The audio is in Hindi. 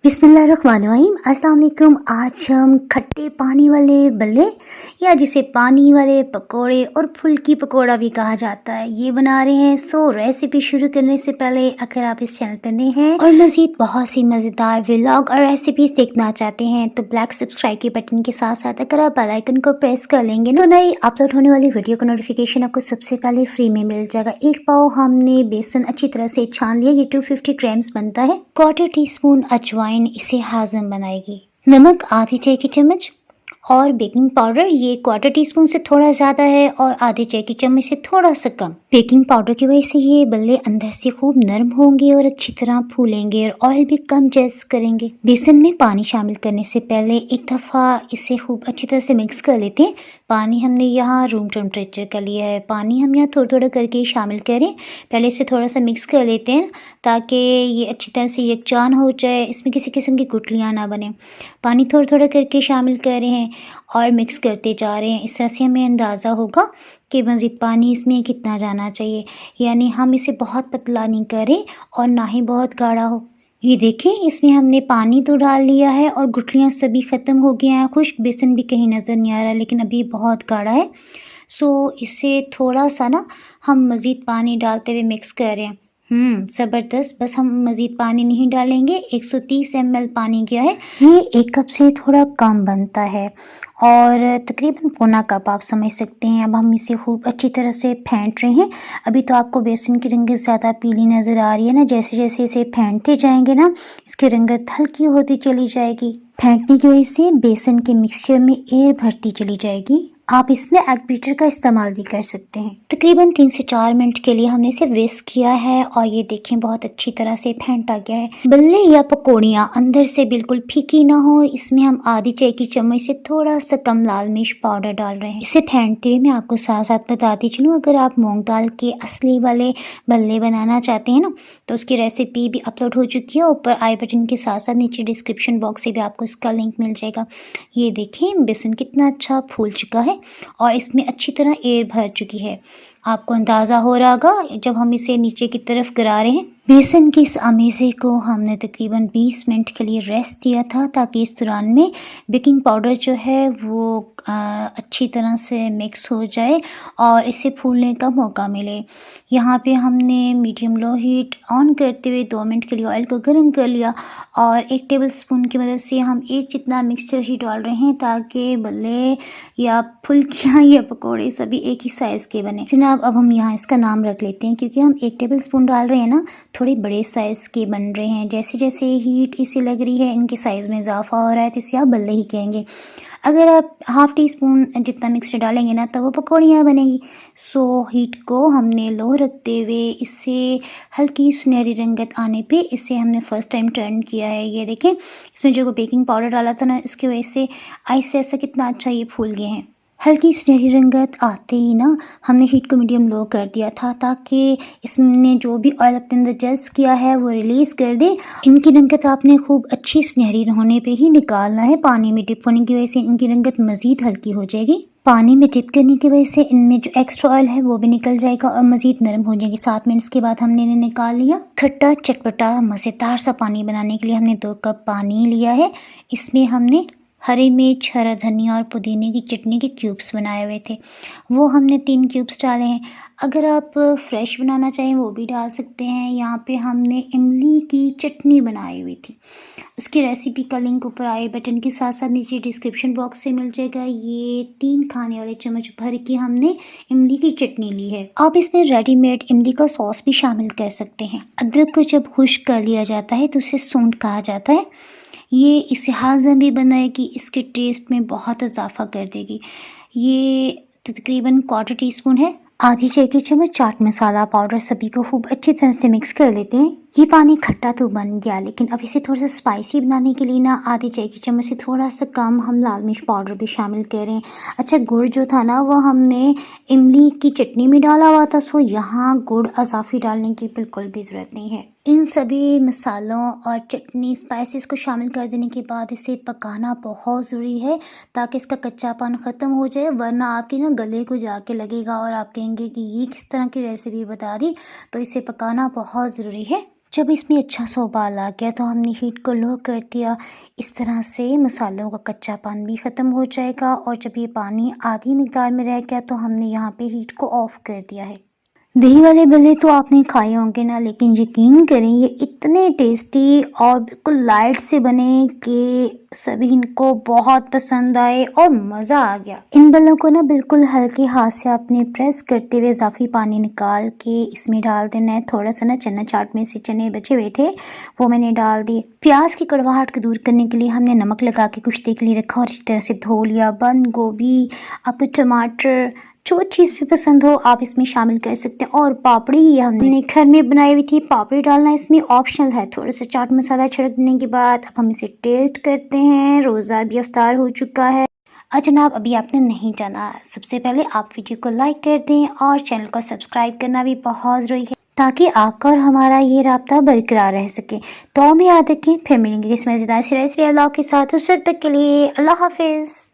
बिस्मिल्लाहिर्रहमानिर्रहीम। अस्सलाम वालेकुम। आज हम खट्टे पानी वाले बल्ले या जिसे पानी वाले पकोड़े और फुल्की पकोड़ा भी कहा जाता है, ये बना रहे हैं। रेसिपी शुरू करने से पहले अगर आप इस चैनल पर नए हैं और मज़ीद बहुत सी मज़ेदार व्लॉग और रेसिपीज देखना चाहते हैं तो ब्लैक सब्सक्राइब के बटन के साथ साथ अगर आप बेल आइकन को प्रेस कर लेंगे तो नई अपलोड होने वाली वीडियो का नोटिफिकेशन आपको सबसे पहले फ्री में मिल जाएगा। एक पाव हमने बेसन अच्छी तरह से छान लिया, ये 250 ग्राम्स बनता है। 1/4 टीस्पून अजवाइन इसे हाजम बनाएगी। नमक आधी चाय की चम्मच और बेकिंग पाउडर ये 1/4 टीस्पून से थोड़ा ज़्यादा है और आधे चाय की चम्मच से थोड़ा सा कम। बेकिंग पाउडर की वजह से ये बल्ले अंदर से खूब नरम होंगे और अच्छी तरह फूलेंगे और ऑयल भी कम जज़्ब करेंगे। बेसन में पानी शामिल करने से पहले एक दफ़ा इसे खूब अच्छी तरह से मिक्स कर लेते हैं। पानी हमने यहाँ रूम टेम्परेचर का लिया है। पानी हम यहाँ थोड़ा थोड़ा करके शामिल करें। पहले इसे थोड़ा सा मिक्स कर लेते हैं ताकि ये अच्छी तरह से यकजान हो जाए, इसमें किसी किस्म की गुठलियाँ ना बने। पानी थोड़ा थोड़ा करके शामिल कर रहे हैं और मिक्स करते जा रहे हैं। इस तरह से हमें अंदाज़ा होगा कि मज़ीद पानी इसमें कितना जाना चाहिए, यानी हम इसे बहुत पतला नहीं करें और ना ही बहुत गाढ़ा हो। ये देखें, इसमें हमने पानी तो डाल लिया है और गुठलियाँ सभी ख़त्म हो गई हैं। खुश्क बेसन भी कहीं नज़र नहीं आ रहा, लेकिन अभी बहुत गाढ़ा है। इसे थोड़ा सा ना हम मज़ीद पानी डालते हुए मिक्स कर रहे हैं। ज़बरदस्त। बस हम मज़ीद पानी नहीं डालेंगे। 130 ml पानी गया है। ये 1 कप से थोड़ा कम बनता है और तकरीबन पौना कप आप समझ सकते हैं। अब हम इसे खूब अच्छी तरह से फेंट रहे हैं। अभी तो आपको बेसन की रंगत ज़्यादा पीली नज़र आ रही है ना। जैसे जैसे इसे फेंटते जाएंगे ना, इसकी रंगत हल्की होती चली जाएगी। फेंटने की वजह से बेसन के मिक्सचर में एयर भरती चली जाएगी। आप इसमें एग बीटर का इस्तेमाल भी कर सकते हैं। तकरीबन 3 से 4 मिनट के लिए हमने इसे विस्क किया है और ये देखें बहुत अच्छी तरह से फेंटा गया है। बल्ले या पकौड़ियाँ अंदर से बिल्कुल फीकी ना हो, इसमें हम आधी चाय की चम्मच से थोड़ा सा कम लाल मिर्च पाउडर डाल रहे हैं। इसे फेंटते हुए मैं आपको साथ साथ बताती चलूँ, अगर आप मूंग दाल के असली वाले बल्ले बनाना चाहते हैं ना तो उसकी रेसिपी भी अपलोड हो चुकी है। ऊपर आई बटन के साथ साथ नीचे डिस्क्रिप्शन बॉक्स से भी आपको इसका लिंक मिल जाएगा। ये देखें बेसन कितना अच्छा फूल चुका है और इसमें अच्छी तरह एयर भर चुकी है। आपको अंदाज़ा हो रहा होगा जब हम इसे नीचे की तरफ गिरा रहे हैं। बेसन की इस अमेज़े को हमने तकरीबन 20 मिनट के लिए रेस्ट दिया था ताकि इस दौरान में बेकिंग पाउडर जो है वो अच्छी तरह से मिक्स हो जाए और इसे फूलने का मौका मिले। यहाँ पे हमने मीडियम लो हीट ऑन करते हुए 2 मिनट के लिए ऑयल को गर्म कर लिया और 1 टेबल स्पून की मदद से हम एक जितना मिक्सचर ही डाल रहे हैं ताकि बल्ले या फुल्कियाँ या पकोड़े सभी एक ही साइज़ के बने। जनाब, अब हम यहाँ इसका नाम रख लेते हैं क्योंकि हम 1 टेबल स्पून डाल रहे हैं ना, थोड़े बड़े साइज़ के बन रहे हैं। जैसे जैसे हीट इसे लग रही है इनके साइज़ में इजाफा हो रहा है तो इसे आप बल्ले ही कहेंगे। अगर आप हाफ़ टी स्पून जितना मिक्सचर डालेंगे ना तो वो पकौड़ियाँ बनेगी। हीट को हमने लो रखते हुए इसे हल्की सुनहरी रंगत आने पे इसे हमने फ़र्स्ट टाइम टर्न किया है। ये देखें, इसमें जो बेकिंग पाउडर डाला था ना, इसकी वजह से आइस ऐसा कितना अच्छा ये फूल गए हैं। हल्की सुनहरी रंगत आते ही ना हमने हीट को मीडियम लो कर दिया था ताकि इसने जो भी ऑयल अपने अंदर जज़्ब किया है वो रिलीज़ कर दे। इनकी रंगत आपने खूब अच्छी सुनहरी होने पे ही निकालना है। पानी में डिप होने की वजह से इनकी रंगत मज़ीद हल्की हो जाएगी। पानी में डिप करने की वजह से इनमें जो एक्स्ट्रा ऑयल है वो भी निकल जाएगा और मज़ीद नरम हो जाएंगे। 7 मिनट्स के बाद हमने इन्हें निकाल लिया। खट्टा चटपटा मज़ेदार सा पानी बनाने के लिए हमने 2 कप पानी लिया है। इसमें हमने हरी मिर्च, हरा धनिया और पुदीने की चटनी के क्यूब्स बनाए हुए थे, वो हमने 3 क्यूब्स डाले हैं। अगर आप फ्रेश बनाना चाहें वो भी डाल सकते हैं। यहाँ पे हमने इमली की चटनी बनाई हुई थी, उसकी रेसिपी का लिंक ऊपर आई बटन के साथ साथ नीचे डिस्क्रिप्शन बॉक्स से मिल जाएगा। ये 3 खाने वाले चम्मच भर के हमने इमली की चटनी ली है। आप इसमें रेडीमेड इमली का सॉस भी शामिल कर सकते हैं। अदरक को जब खुश्क कर लिया जाता है तो उसे सूंठ कहा जाता है। ये इसे हाज़म भी बनाएगी, इसके टेस्ट में बहुत इजाफा कर देगी। ये तकरीबन 1/4 टीस्पून है। आधी चाय की चम्मच चाट मसाला पाउडर सभी को खूब अच्छी तरह से मिक्स कर लेते हैं। ये पानी खट्टा तो बन गया, लेकिन अब इसे थोड़ा सा स्पाइसी बनाने के लिए ना आधी चाय की चम्मच से थोड़ा सा कम हम लाल मिर्च पाउडर भी शामिल करें। अच्छा, गुड़ जो था ना वो हमने इमली की चटनी में डाला हुआ था, यहाँ गुड़ अजाफी डालने की बिल्कुल भी ज़रूरत नहीं है। इन सभी मसालों और चटनी स्पाइसेस को शामिल कर देने के बाद इसे पकाना बहुत ज़रूरी है ताकि इसका कच्चापन ख़त्म हो जाए, वरना आपके ना गले को जाके लगेगा और आप कहेंगे कि ये किस तरह की रेसिपी बता दी। तो इसे पकाना बहुत ज़रूरी है। जब इसमें अच्छा सा उबाल आ गया तो हमने हीट को लो कर दिया। इस तरह से मसालों का कच्चापन भी ख़त्म हो जाएगा और जब ये पानी आधी मिकदार में रह गया तो हमने यहाँ पे हीट को ऑफ़ कर दिया है। दही वाले भल्ले तो आपने खाए होंगे ना, लेकिन यकीन करें ये इतने टेस्टी और बिल्कुल लाइट से बने कि सभी इनको बहुत पसंद आए और मज़ा आ गया। इन भल्लों को ना बिल्कुल हल्के हाथ से आपने प्रेस करते हुए इजाफी पानी निकाल के इसमें डाल देना है। थोड़ा सा ना चना चाट में से चने बचे हुए थे वो मैंने डाल दिए। प्याज की कड़वाहट को दूर करने के लिए हमने नमक लगा के कुछ देर के लिए रखा और इसी तरह से धो लिया। बंद गोभी, आपको टमाटर, जो चीज़ भी पसंद हो आप इसमें शामिल कर सकते हैं। और पापड़ी ये हमने घर में बनाई हुई थी। पापड़ी डालना इसमें ऑप्शनल है। थोड़ा सा चाट मसाला छिड़क देने के बाद अब हम इसे टेस्ट करते हैं। रोज़ा भी इफ्तार हो चुका है। जनाब अभी आपने नहीं जाना, सबसे पहले आप वीडियो को लाइक कर दें और चैनल को सब्सक्राइब करना भी बहुत ज़रूरी है ताकि आपका और हमारा ये राब्ता बरकरार रह सके। तो हमें याद रखें, फिर मिलेंगे इस मज़ेदार सी रेसिपी के साथ। उस वक्त तक के लिए अल्लाह हाफिज़।